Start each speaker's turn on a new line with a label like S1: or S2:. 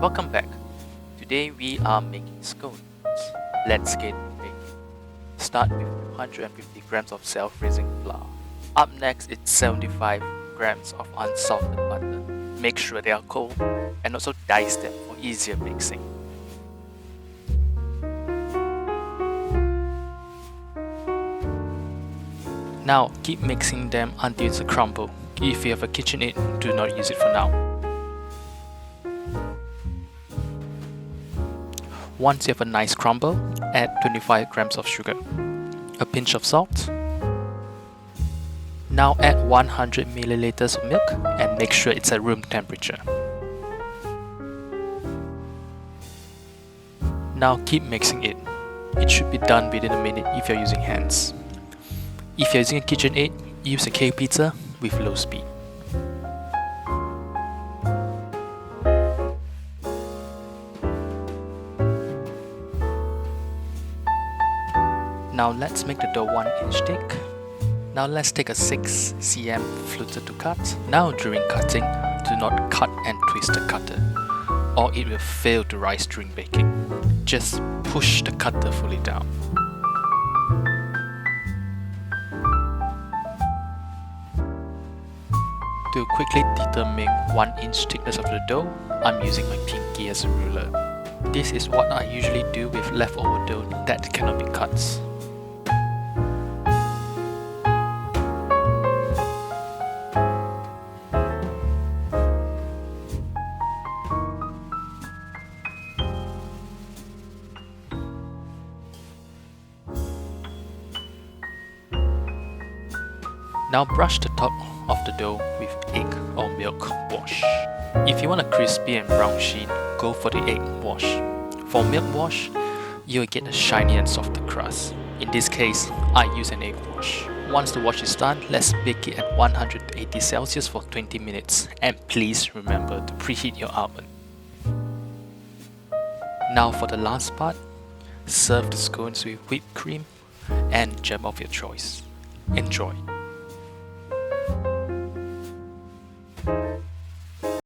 S1: Welcome back. Today we are making scones. Let's get baking. Start with 250 grams of self-raising flour. Up next is 75 grams of unsalted butter. Make sure they are cold and also dice them for easier mixing. Now keep mixing them until it's a crumble. If you have a KitchenAid, do not use it for now. Once you have a nice crumble, add 25 grams of sugar, a pinch of salt. Now add 100 milliliters of milk and make sure it's at room temperature. Now keep mixing it. It should be done within a minute if you're using hands. If you're using a KitchenAid, use a K-Pizza with low speed. Now let's make the dough 1 inch thick. Now let's take a 6 cm fluted to cut. Now during cutting, do not cut and twist the cutter, or it will fail to rise during baking. Just push the cutter fully down. To quickly determine 1 inch thickness of the dough, I'm using my pinky as a ruler. This is what I usually do with leftover dough that cannot be cut. Now brush the top of the dough with egg or milk wash. If you want a crispy and brown sheet, go for the egg wash. For milk wash, you'll get a shiny and softer crust. In this case, I use an egg wash. Once the wash is done, let's bake it at 180 Celsius for 20 minutes. And please remember to preheat your oven. Now for the last part, serve the scones with whipped cream and jam of your choice. Enjoy!